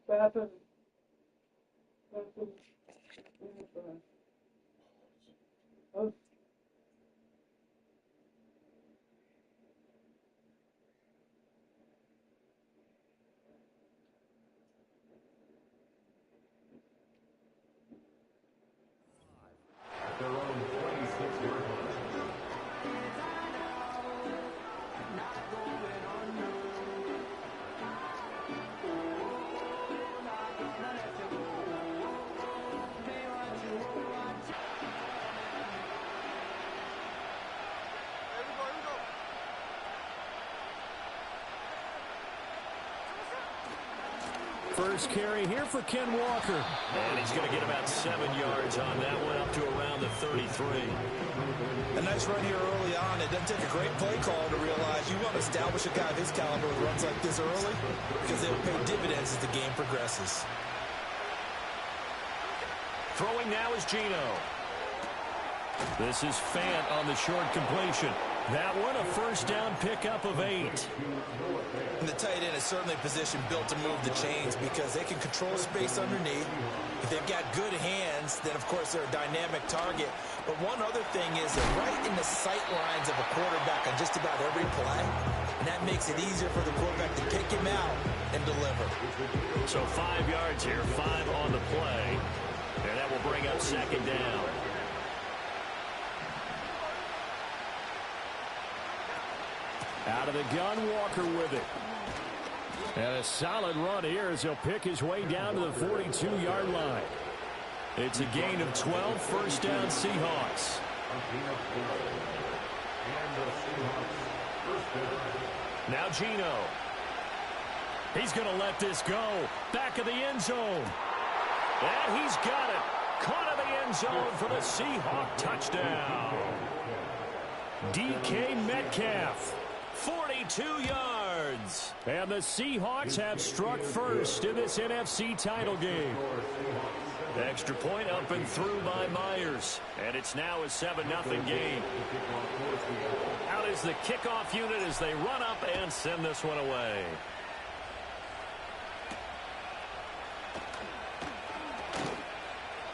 What happened? Oh. Their own 26-yard line. First carry here for Ken Walker. And he's going to get about 7 yards on that one, up to around the 33. A nice run here early on. It doesn't take a great play call to realize you want to establish a guy of his caliber who runs like this early, because they'll pay dividends as the game progresses. Throwing now is Gino. This is Fant on the short completion. That one a first down pickup of 8. And the tight end is certainly a position built to move the chains because they can control space underneath. If they've got good hands, then of course they're a dynamic target. But one other thing is they're right in the sight lines of a quarterback on just about every play. And that makes it easier for the quarterback to pick him out and deliver. So 5 yards here, 5 on the play. And that will bring up second down. Out of the gun, Walker with it. And a solid run here as he'll pick his way down to the 42-yard line. It's a gain of 12, first down Seahawks. Now Gino. He's going to let this go. Back of the end zone. And he's got it. Caught in the end zone for the Seahawk touchdown. DK Metcalf. 42 yards. And the Seahawks have struck first in this NFC title game. Extra point up and through by Myers. And it's now a 7-0 game. Out is the kickoff unit as they run up and send this one away.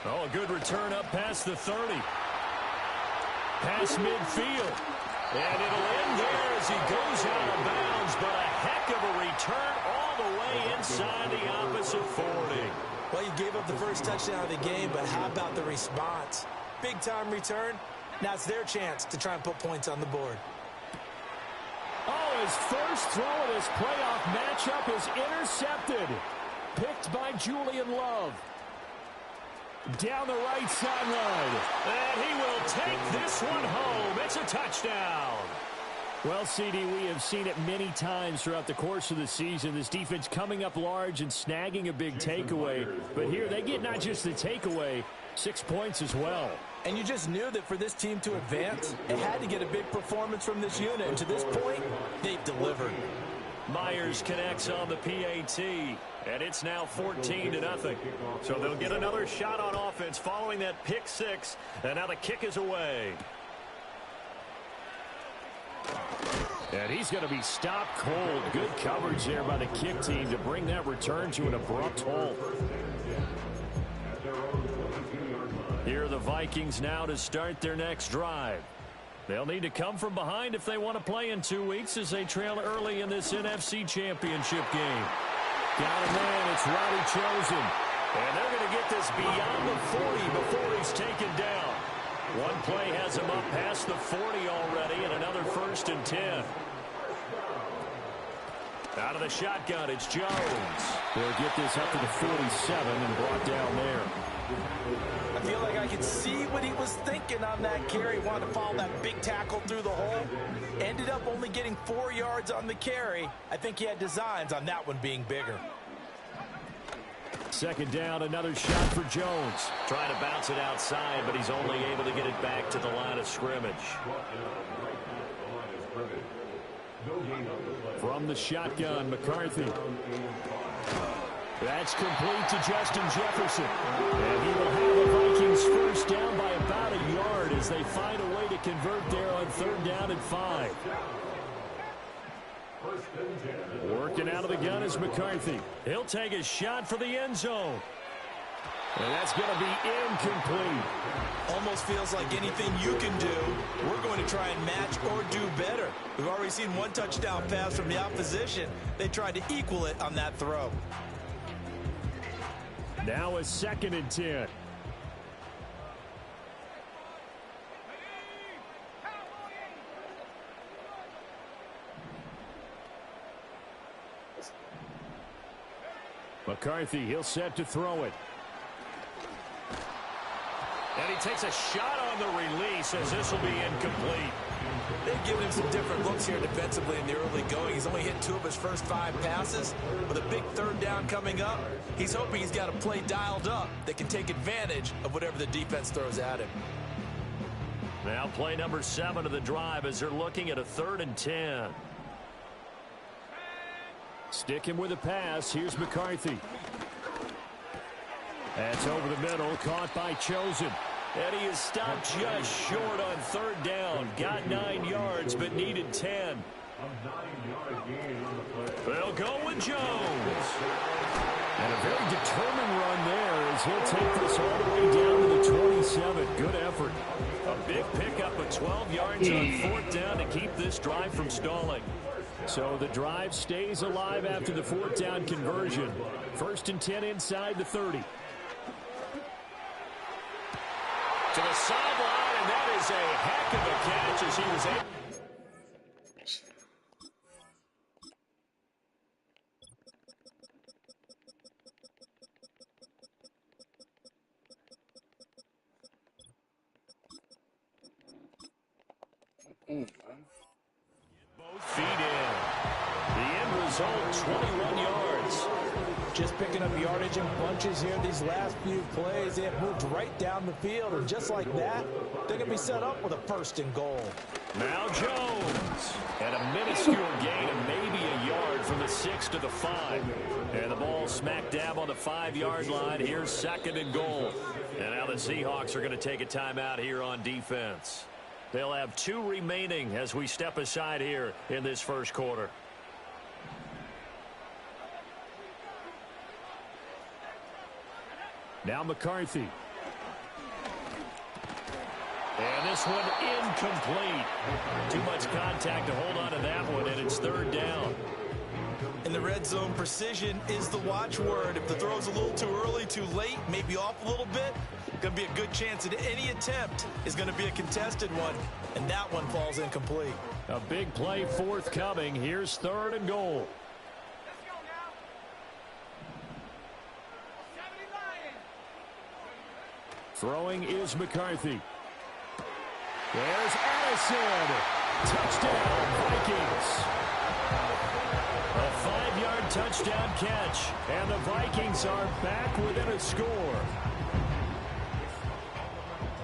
Oh, a good return up past the 30. Past midfield. And it'll end there as he goes out of bounds, but a heck of a return all the way inside the opposite 40. Well, you gave up the first touchdown of the game, but how about the response? Big-time return. Now it's their chance to try and put points on the board. Oh, his first throw of this playoff matchup is intercepted. Picked by Julian Love. Down the right sideline. And he will take this one home. It's a touchdown. Well, CD, we have seen it many times throughout the course of the season. This defense coming up large and snagging a big takeaway. But here they get not just the takeaway, 6 points as well. And you just knew that for this team to advance, it had to get a big performance from this unit. And to this point, they've delivered. Myers connects on the PAT, and it's now 14-0. So they'll get another shot on offense following that pick six, and now the kick is away. And he's going to be stopped cold. Good coverage there by the kick team to bring that return to an abrupt halt. Here are the Vikings now to start their next drive. They'll need to come from behind if they want to play in 2 weeks as they trail early in this NFC Championship game. Got a man, it's Roddy Chosen. And they're going to get this beyond the 40 before he's taken down. One play has him up past the 40 already, and another 1st and 10. Out of the shotgun, it's Jones. They'll get this up to the 47 and brought down there. I feel like I could see what he was thinking on that carry. Wanted to follow that big tackle through the hole. Ended up only getting 4 yards on the carry. I think he had designs on that one being bigger. Second down, another shot for Jones. Trying to bounce it outside, but he's only able to get it back to the line of scrimmage. From the shotgun, McCarthy. That's complete to Justin Jefferson. And he will have the Vikings first down by about a yard as they find a way to convert there on 3rd down and 5. Working out of the gun is McCarthy. He'll take a shot for the end zone. And that's going to be incomplete. Almost feels like anything you can do, we're going to try and match or do better. We've already seen one touchdown pass from the opposition. They tried to equal it on that throw. Now a 2nd and 10. McCarthy, he'll set to throw it. And he takes a shot on the release as this will be incomplete. They've given him some different looks here defensively in the early going. He's only hit 2 of his first 5 passes. With a big 3rd down coming up, he's hoping he's got a play dialed up that can take advantage of whatever the defense throws at him. Now play number 7 of the drive as they're looking at a 3rd and 10. Sticking with a pass. Here's McCarthy. That's over the middle, caught by Chosen. And he is stopped just short on 3rd down. Got 9 yards, but needed 10. They'll go with Jones. And a very determined run there as he'll take this all the way down to the 27. Good effort. A big pickup of 12 yards on 4th down to keep this drive from stalling. So the drive stays alive after the 4th down conversion. 1st and 10 inside the 30. To the sideline, and that is a heck of a catch as he was able. Both feet in. The end result, 21 yards. Just picking up yardage in bunches here these last few plays. They have moved right down the field, and just like that, they're going to be set up with a 1st and goal. Now Jones. And a minuscule gain of maybe a yard from the 6 to the 5. And the ball smack dab on the 5-yard line. Here's 2nd and goal. And now the Seahawks are going to take a timeout here on defense. They'll have 2 remaining as we step aside here in this first quarter. Now McCarthy. And this one incomplete. Too much contact to hold on to that one, and it's 3rd down. In the red zone, precision is the watchword. If the throw's a little too early, too late, maybe off a little bit, going to be a good chance that any attempt is going to be a contested one, and that one falls incomplete. A big play forthcoming. Here's 3rd and goal. Throwing is McCarthy. There's Addison. Touchdown, Vikings. A 5-yard touchdown catch, and the Vikings are back within a score.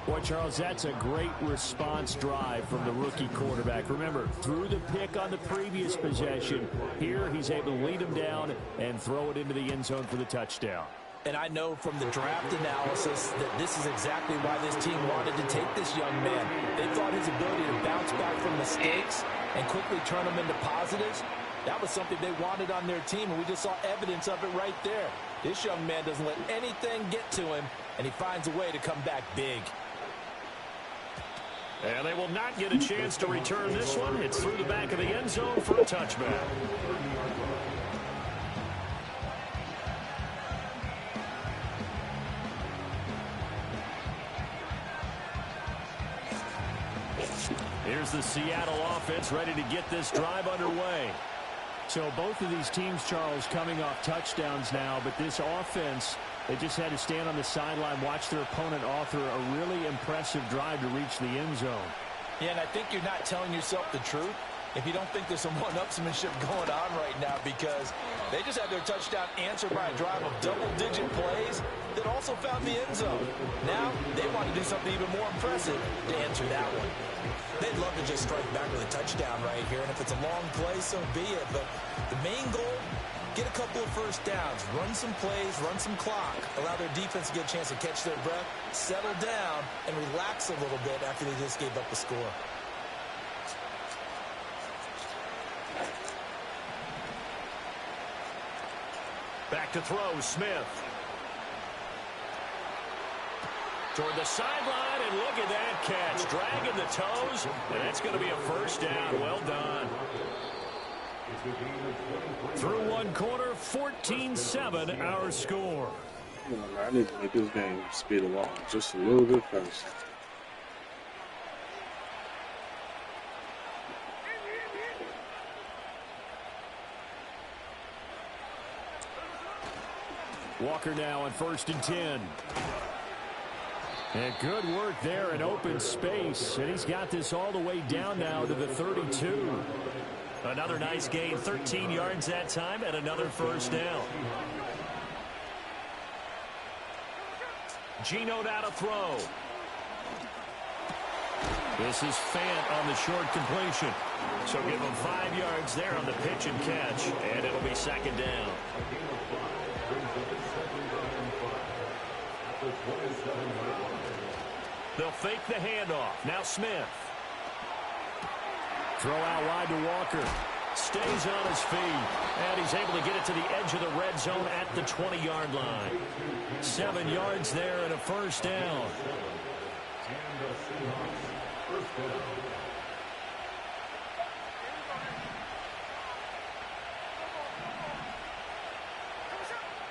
Boy, Charles, that's a great response drive from the rookie quarterback. Remember, threw the pick on the previous possession. Here, he's able to lead him down and throw it into the end zone for the touchdown. And I know from the draft analysis that this is exactly why this team wanted to take this young man. They thought his ability to bounce back from mistakes and quickly turn them into positives, that was something they wanted on their team, and we just saw evidence of it right there. This young man doesn't let anything get to him, and he finds a way to come back big. And they will not get a chance to return this one. It's through the back of the end zone for a touchback. Here's the Seattle offense ready to get this drive underway. So both of these teams, Charles, coming off touchdowns now, but this offense, they just had to stand on the sideline, watch their opponent author a really impressive drive to reach the end zone. Yeah, and I think you're not telling yourself the truth if you don't think there's some one-upsmanship going on right now, because they just had their touchdown answered by a drive of double-digit plays that also found the end zone. Now they want to do something even more impressive to answer that one. They'd love to just strike back with a touchdown right here, and if it's a long play, so be it. But the main goal, get a couple of first downs, run some plays, run some clock, allow their defense to get a chance to catch their breath, settle down, and relax a little bit after they just gave up the score. Back to throw, Smith. Toward the sideline, and look at that catch. Dragging the toes, and that's going to be a first down. Well done. Through one quarter, 14-7 our score. I need to make this game speed along just a little bit faster. Walker now on 1st and 10. And good work there in open space. And he's got this all the way down now to the 32. Another nice gain, 13 yards that time, and another first down. Geno now to throw. This is Fant on the short completion. So give him 5 yards there on the pitch and catch, and it'll be second down. They'll fake the handoff. Now Smith. Throw out wide to Walker. Stays on his feet. And he's able to get it to the edge of the red zone at the 20-yard line. 7 yards there and a first down.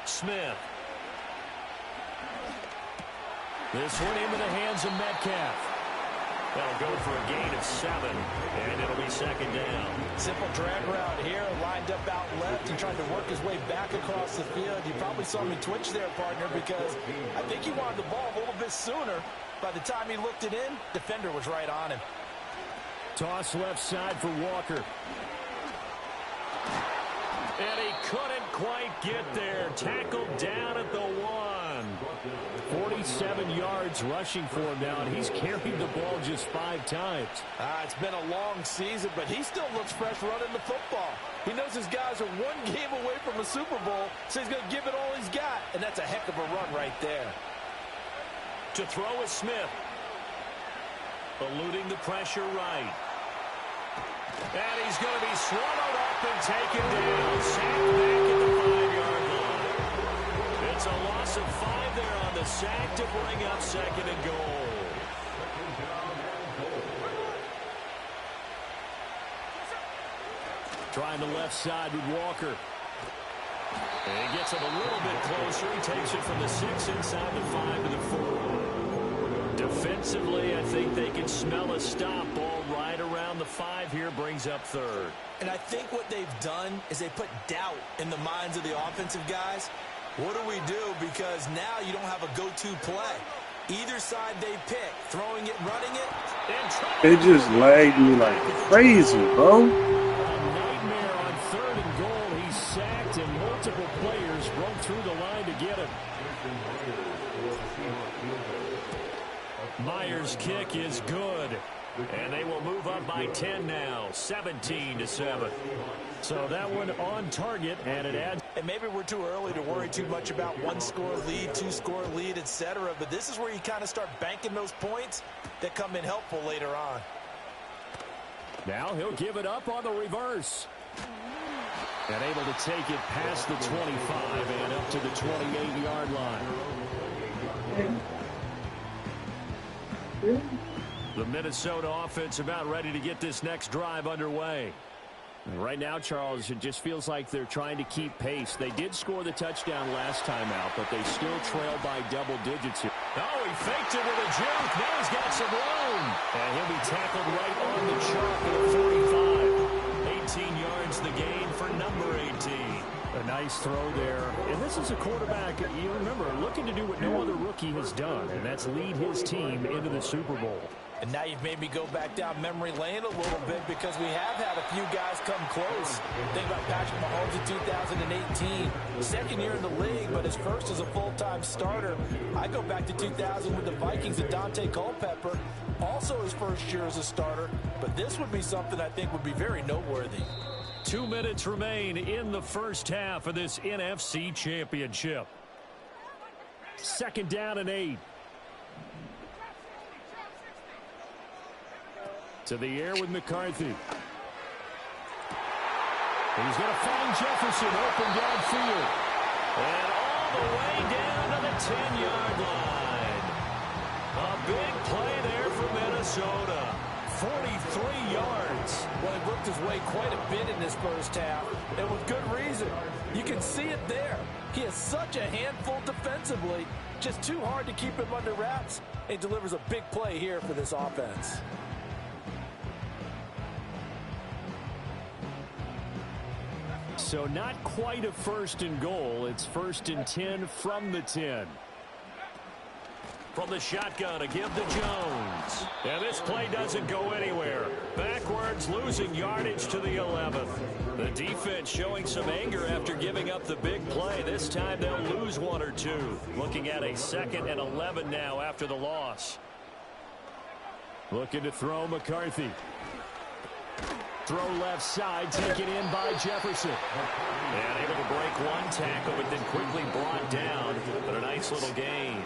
Smith. This one into the hands of Metcalf. That'll go for a gain of 7, and it'll be second down. Simple drag route here, lined up out left and trying to work his way back across the field. You probably saw me twitch there, partner, because I think he wanted the ball a little bit sooner. By the time he looked it in, defender was right on him. Toss left side for Walker. And he couldn't quite get there. Tackled down at the 1. 47 yards rushing for him now, and he's carried the ball just 5 times. It's been a long season, but he still looks fresh running the football. He knows his guys are 1 game away from a Super Bowl, so he's going to give it all he's got, and that's a heck of a run right there. To throw is Smith. Eluding the pressure right. And he's going to be swallowed up and taken down. Sacked back at the 5-yard line. It's a loss of 5 there on the sack to bring up second and goal. Trying the left side with Walker. And he gets him a little bit closer. He takes it from the 6 inside the 5 to the 4. Defensively, I think they can smell a stop. Ball right around the 5 here, brings up 3rd. And I think what they've done is they put doubt in the minds of the offensive guys. What do we do? Because now you don't have a go-to play. Either side they pick, throwing it, running it. They just lagged me like crazy, bro. A nightmare on 3rd and goal. He's sacked, and multiple players broke through the line to get him. Myers' kick is good, and they will move up by 10 now, 17-7. So that one on target, and it adds. And maybe we're too early to worry too much about 1-score lead, 2-score lead, etc. But this is where you kind of start banking those points that come in helpful later on. Now he'll give it up on the reverse. And able to take it past the 25 and up to the 28-yard line. The Minnesota offense about ready to get this next drive underway. And right now, Charles, it just feels like they're trying to keep pace. They did score the touchdown last time out, but they still trail by double digits here. Oh, he faked it with a juke. Now he's got some room. And he'll be tackled right on the chalk at the 45. 18 yards the gain for number 18. A nice throw there. And this is a quarterback, you remember, looking to do what no other rookie has done, and that's lead his team into the Super Bowl. And now you've made me go back down memory lane a little bit because we have had a few guys come close. Think about Patrick Mahomes in 2018. Second year in the league, but his first as a full-time starter. I go back to 2000 with the Vikings and Dante Culpepper. Also his first year as a starter. But this would be something I think would be very noteworthy. 2 minutes remain in the first half of this NFC Championship. 2nd down and 8. To the air with McCarthy. He's going to find Jefferson open downfield. And all the way down to the 10-yard line. A big play there for Minnesota. 43 yards. Well, he worked his way quite a bit in this first half, and with good reason. You can see it there. He is such a handful defensively, just too hard to keep him under wraps. He delivers a big play here for this offense. So not quite a first and goal. It's 1st and 10 from the 10. From the shotgun, a give to Jones. And this play doesn't go anywhere. Backwards, losing yardage to the 11th. The defense showing some anger after giving up the big play. This time they'll lose 1 or 2. Looking at a 2nd and 11 now after the loss. Looking to throw McCarthy. Throw left side, taken in by Jefferson. And able to break 1 tackle, but then quickly brought down. But a nice little gain.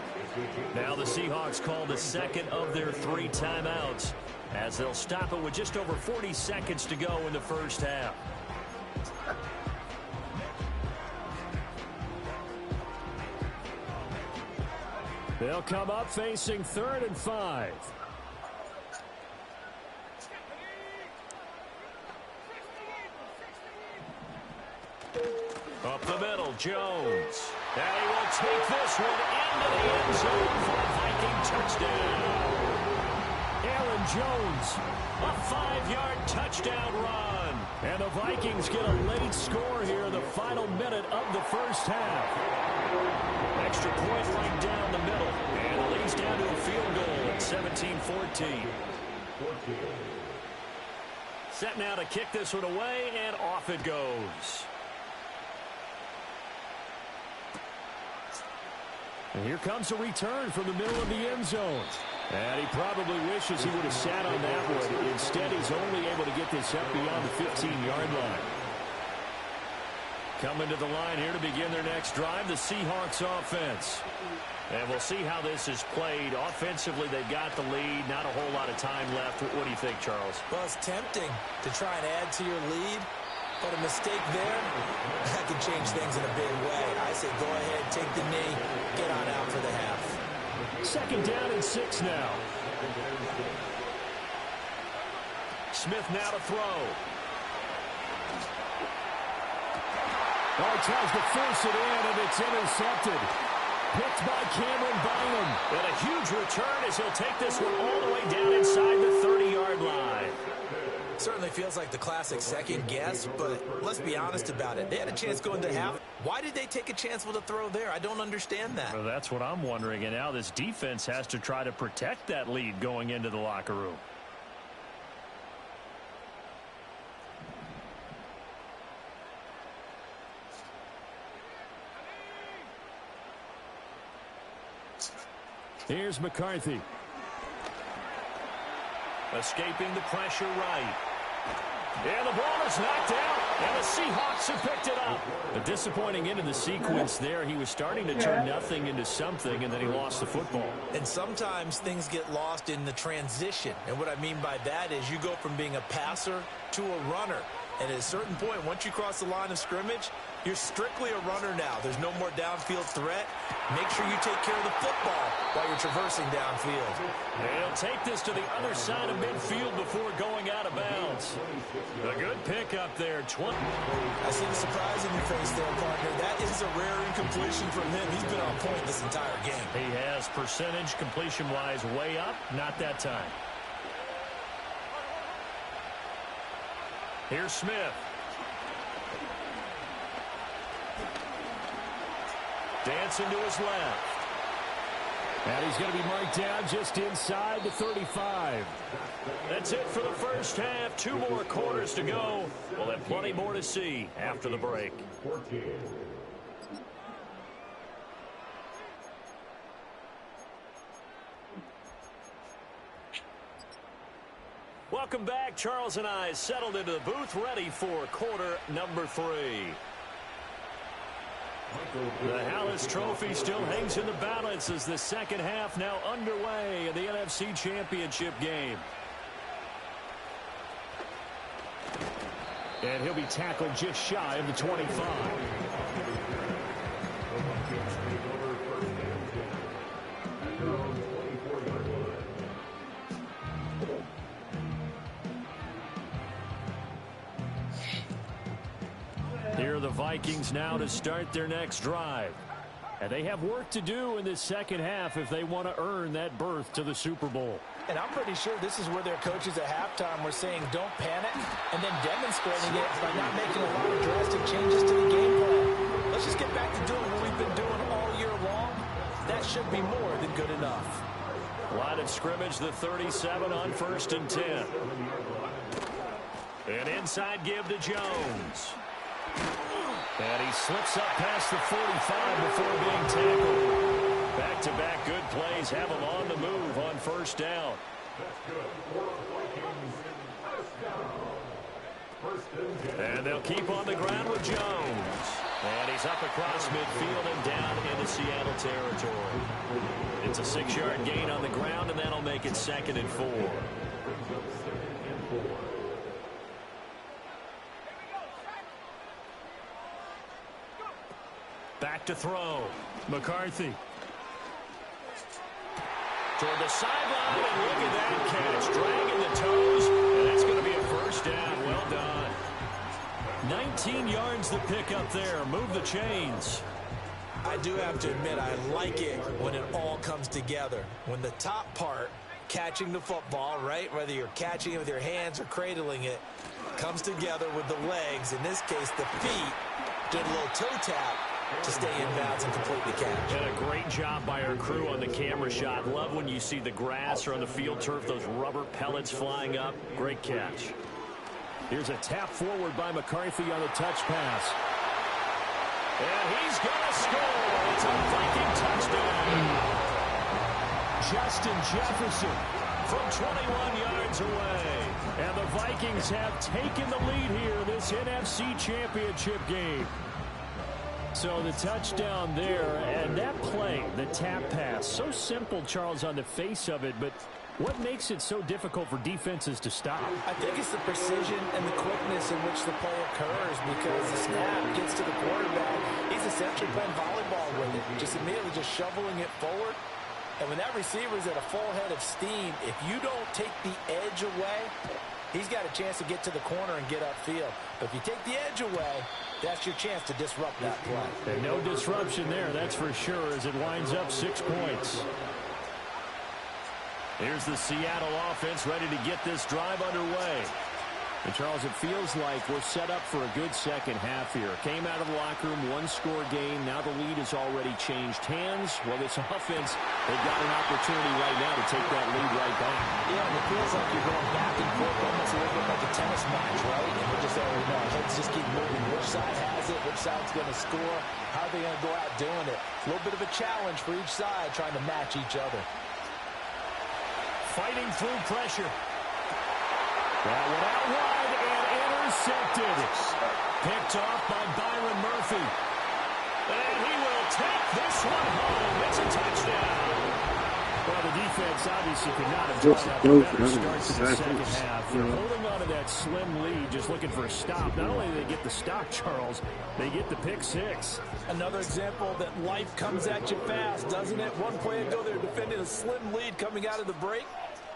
Now the Seahawks call the 2nd of their 3 timeouts, as they'll stop it with just over 40 seconds to go in the first half. They'll come up facing 3rd and 5. Up the middle, Jones. And he will take this one into the end zone for a Viking touchdown. Aaron Jones, a 5-yard touchdown run. And the Vikings get a late score here in the final minute of the first half. Extra point right down the middle. And it leads down to a field goal at 17-14. Set now to kick this one away, and off it goes. And here comes a return from the middle of the end zone. And he probably wishes he would have sat on that one. Instead, he's only able to get this up beyond the 15-yard line. Coming to the line here to begin their next drive, the Seahawks offense. And we'll see how this is played. Offensively, they've got the lead. Not a whole lot of time left. What do you think, Charles? Well, it's tempting to try and add to your lead. But a mistake there, that could change things in a big way. I say go ahead, take the knee, get on out for the half. 2nd down and 6 now. Smith now to throw. Oh, he tries to force it in, and it's intercepted. Picked by Cameron Bynum. And a huge return as he'll take this one all the way down inside the 30-yard line. Certainly feels like the classic second guess, but let's be honest about it. They had a chance going to half. Why did they take a chance with a throw there? I don't understand that. Well, that's what I'm wondering, and now this defense has to try to protect that lead going into the locker room. Here's McCarthy. Escaping the pressure right. And the ball is knocked out, and the Seahawks have picked it up. A disappointing end of the sequence there. He was starting to turn nothing into something, and then he lost the football. And sometimes things get lost in the transition. And what I mean by that is you go from being a passer to a runner. And at a certain point, once you cross the line of scrimmage, you're strictly a runner now. There's no more downfield threat. Make sure you take care of the football while you're traversing downfield. They'll take this to the other side of midfield before going out of bounds. A good pick up there. I see the surprise in your face there, partner. That is a rare incompletion from him. He's been on point this entire game. He has percentage completion-wise way up. Not that time. Here's Smith. Dancing to his left. And he's going to be marked down just inside the 35. That's it for the first half. 2 more quarters to go. We'll have plenty more to see after the break. Welcome back. Charles and I settled into the booth, ready for quarter number 3. The Hallis Trophy still hangs in the balance as the second half now underway in the NFC Championship game. And he'll be tackled just shy of the 25. Here are the Vikings now to start their next drive. And they have work to do in this second half if they want to earn that berth to the Super Bowl. And I'm pretty sure this is where their coaches at halftime were saying don't panic, and then demonstrating it by not making a lot of drastic changes to the game plan. Let's just get back to doing what we've been doing all year long. That should be more than good enough. Line of scrimmage, the 37 on 1st and 10. An inside give to Jones. And he slips up past the 45 before being tackled. Back-to-back good plays have him on the move on 1st down. And they'll keep on the ground with Jones. And he's up across midfield and down into Seattle territory. It's a 6-yard gain on the ground, and that'll make it 2nd and 4. Back to throw. McCarthy. Toward the sideline, and look at that catch. Dragging the toes, and that's going to be a 1st down. Well done. 19 yards the pick up there. Move the chains. I do have to admit, I like it when it all comes together. When the top part, catching the football, right, whether you're catching it with your hands or cradling it, comes together with the legs, in this case the feet, doing a little toe tap to stay in bounds and complete the catch. And a great job by our crew on the camera shot. Love when you see the grass or on the field turf, those rubber pellets flying up. Great catch. Here's a tap forward by McCarthy on the touch pass. And he's going to score. It's a Viking touchdown. Justin Jefferson from 21 yards away. And the Vikings have taken the lead here in this NFC Championship game. So the touchdown there, and that play, the tap pass, so simple, Charles, on the face of it, but what makes it so difficult for defenses to stop? I think it's the precision and the quickness in which the play occurs, because the snap gets to the quarterback. He's essentially playing volleyball with it, just immediately just shoveling it forward. And when that receiver's at a full head of steam, if you don't take the edge away, he's got a chance to get to the corner and get upfield. But if you take the edge away, that's your chance to disrupt that play. And no disruption there, that's for sure, as it winds up 6 points. Here's the Seattle offense ready to get this drive underway. And, Charles, it feels like we're set up for a good second half here. Came out of the locker room, 1-score game. Now the lead has already changed hands. Well, this offense, they've got an opportunity right now to take that lead right back. Yeah, and it feels like you're going back and forth, almost a little bit like a tennis match, right? And we're just already know. Let's just keep moving. Which side has it? Which side's going to score? How are they going to go out doing it? A little bit of a challenge for each side, trying to match each other. Fighting through pressure. That one out wide and intercepted. Picked off by Byron Murphy. And he will take this one home. It's a touchdown. Well, the defense obviously could not have just had a better start to the second half. They're holding on to that slim lead, just looking for a stop. Not only do they get the stop, Charles, they get the pick 6. Another example that life comes at you fast, doesn't it? One play ago, they were defending a slim lead coming out of the break.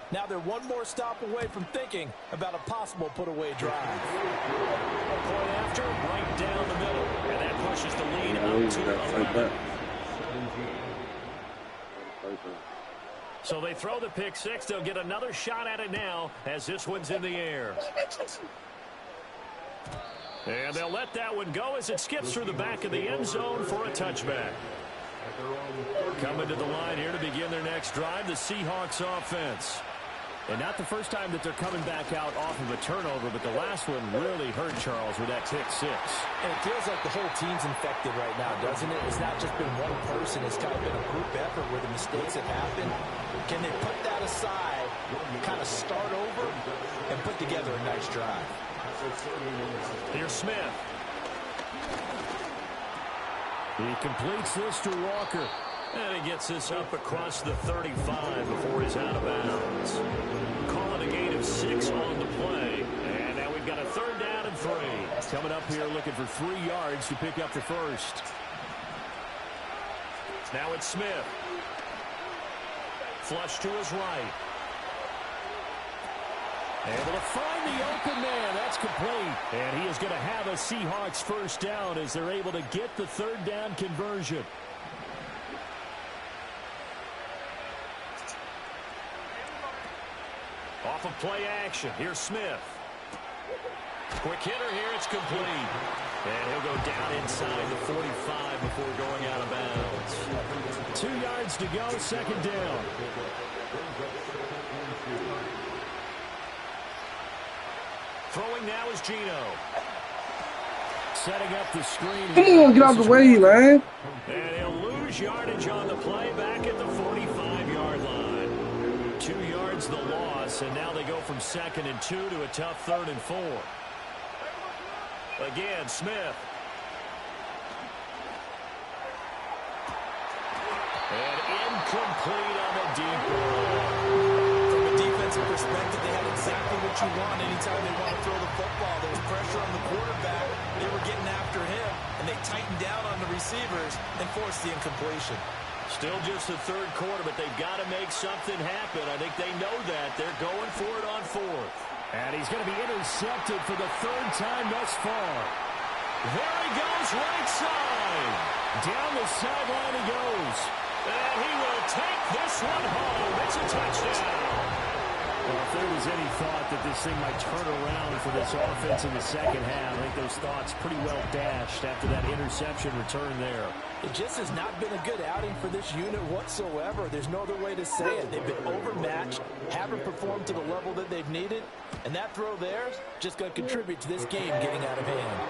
Now they're one more stop away from thinking about a possible put-away drive. A point after, right down the middle. And that pushes the lead up to 11. So they throw the pick 6. They'll get another shot at it now as this one's in the air. And they'll let that one go as it skips through the back of the end zone for a touchback. Coming to the line here to begin their next drive, the Seahawks offense. And not the first time that they're coming back out off of a turnover, but the last one really hurt Charles with that pick 6. And it feels like the whole team's infected right now, doesn't it? It's not just been one person. It's kind of been a group effort where the mistakes have happened. Can they put that aside, kind of start over, and put together a nice drive? Here's Smith. He completes this to Walker. And he gets this up across the 35 before he's out of bounds. Calling a gain of 6 on the play. And now we've got a 3rd down and 3. Coming up here looking for 3 yards to pick up the first. Now it's Smith. Flush to his right. Able to find the open man. That's complete. And he is going to have a Seahawks first down as they're able to get the third down conversion. Off of play action. Here's Smith. Quick hitter here. It's complete. And he'll go down inside the 45 before going out of bounds. 2 yards to go. Second down. Throwing now is Gino. Setting up the screen. Come on, get out of the way, man. And he'll lose yardage on the play back at the 45-yard line. 2 yards the loss, and now they go from 2nd and 2 to a tough 3rd and 4. Again, Smith. And incomplete on the deep ball. From a defensive perspective, they have exactly what you want anytime they want to throw the football. There was pressure on the quarterback. They were getting after him, and they tightened down on the receivers and forced the incompletion. Still just the 3rd quarter, but they've got to make something happen. I think they know that. They're going for it on 4th. And he's going to be intercepted for the 3rd time thus far. There he goes, right side. Down the sideline he goes. And he will take this one home. It's a touchdown. Well, if there was any thought that this thing might turn around for this offense in the second half, I think those thoughts pretty well dashed after that interception return there. It just has not been a good outing for this unit whatsoever. There's no other way to say it. They've been overmatched, haven't performed to the level that they've needed, and that throw there is just going to contribute to this game getting out of hand.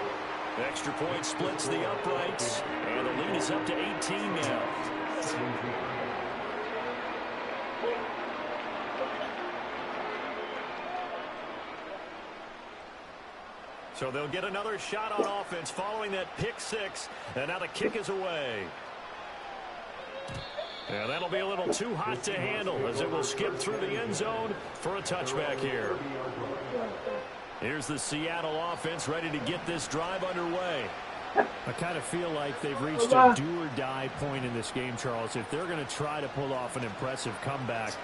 Extra point splits the uprights, and the lead is up to 18 now. So they'll get another shot on offense following that pick 6, and now the kick is away. And that'll be a little too hot to handle as it will skip through the end zone for a touchback here. Here's the Seattle offense ready to get this drive underway. I kind of feel like they've reached a do-or-die point in this game, Charles. If they're going to try to pull off an impressive comeback,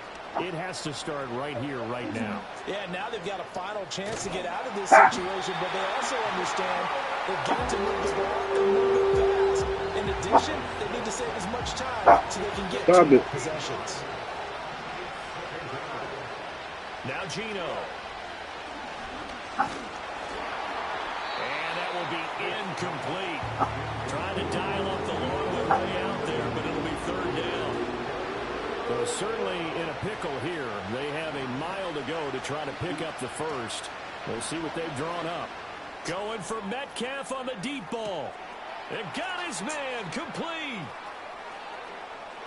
it has to start right here, right now. Yeah, now they've got a final chance to get out of this situation, but they also understand they've got to move the ball and move it fast. In addition, they need to save as much time so they can get 2 more possessions. Now Gino. And that will be incomplete. Trying to dial up the long way out there, but it'll be 3rd down. So certainly in a pickle here. They have a mile to go to try to pick up the first. We'll see what they've drawn up. Going for Metcalf on the deep ball. And got his man complete.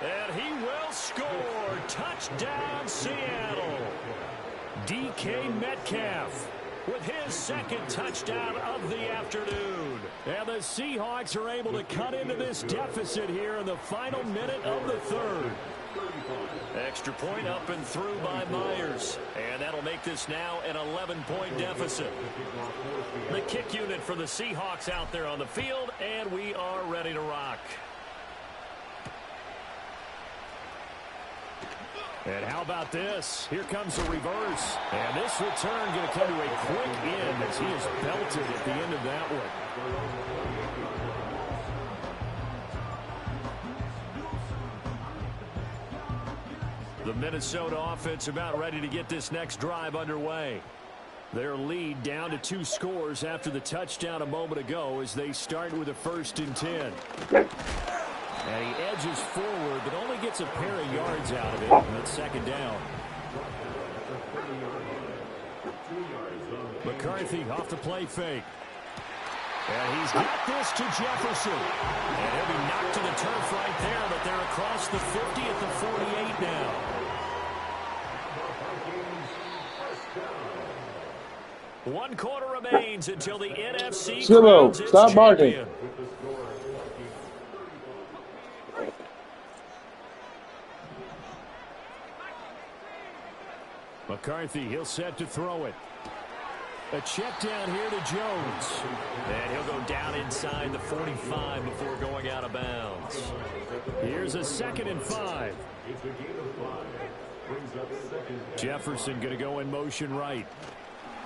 And he will score. Touchdown, Seattle. DK Metcalf with his 2nd touchdown of the afternoon. And the Seahawks are able to cut into this deficit here in the final minute of the 3rd. Extra point up and through by Myers. And that'll make this now an 11-point deficit. The kick unit for the Seahawks out there on the field, and we are ready to rock. And how about this? Here comes the reverse. And this return going to come to a quick end as he is belted at the end of that one. The Minnesota offense about ready to get this next drive underway. Their lead down to 2 scores after the touchdown a moment ago as they start with a 1st and 10. And he edges forward, but only gets a pair of yards out of it. And it's 2nd down. McCarthy off the play fake. And he's got this to Jefferson. And he'll be knocked to the turf right there, but they're across the 50 at the 48 now. One quarter remains until the NFC crowns its stop barking. champion. McCarthy, he'll set to throw it. A check down here to Jones. And he'll go down inside the 45 before going out of bounds. Here's a 2nd and 5. Jefferson going to go in motion right.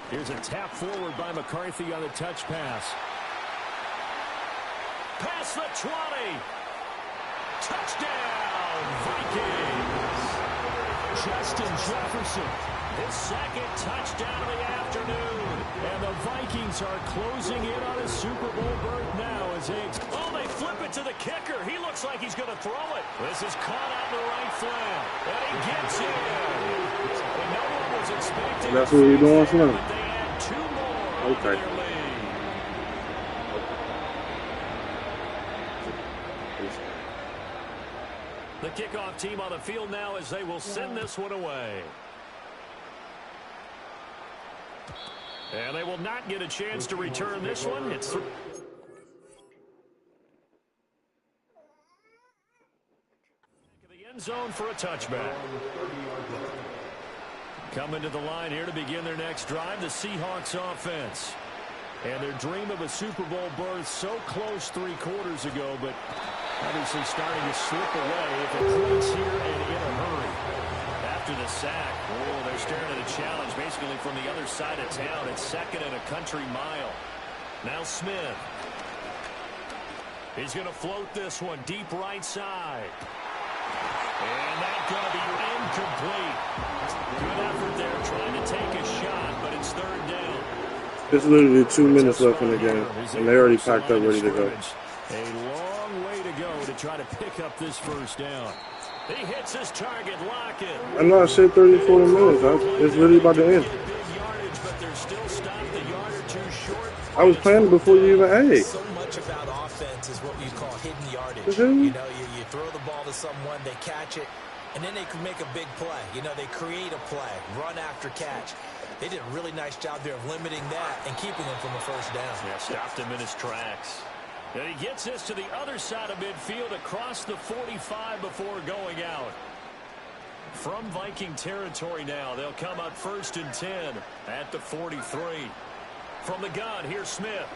Here's a tap forward by McCarthy on the touch pass. Past the 20. Touchdown, Vikings. Justin Jefferson, his second touchdown of the afternoon. And the Vikings are closing in on a Super Bowl berth now as they flip it to the kicker. He looks like he's going to throw it. This is caught out in the right flank. And he gets in. And no one was expecting. That's what we're doing, son. But they add 2 more to their lead. The kickoff team on the field now as they will send this one away. And they will not get a chance to return this one. It's the end zone for a touchback. Coming to the line here to begin their next drive, the Seahawks offense. And their dream of a Super Bowl berth so close 3 quarters ago, but obviously starting to slip away if it points here and in a hurry. After the sack, they're staring at a challenge basically from the other side of town. It's 2nd and a country mile. Now Smith. He's going to float this one deep right side. And that's going to be incomplete. Good effort there trying to take a shot, but it's 3rd down. There's literally 2 minutes left in the game, and they already packed up ready to go. A long way to go to try to pick up this 1st down. He hits his target, Lockett. I'm not saying 34 minutes. It's really about to end. I was playing before you even ate. So much about offense is what you call hidden yardage. Mm-hmm. You know, you throw the ball to someone, they catch it, and then they can make a big play. You know, they create a play, run after catch. They did a really nice job there of limiting that and keeping him from a 1st down. Yeah, stopped him in his tracks. And he gets this to the other side of midfield across the 45 before going out. From Viking territory now, they'll come up 1st and 10 at the 43. From the gun, here's Smith.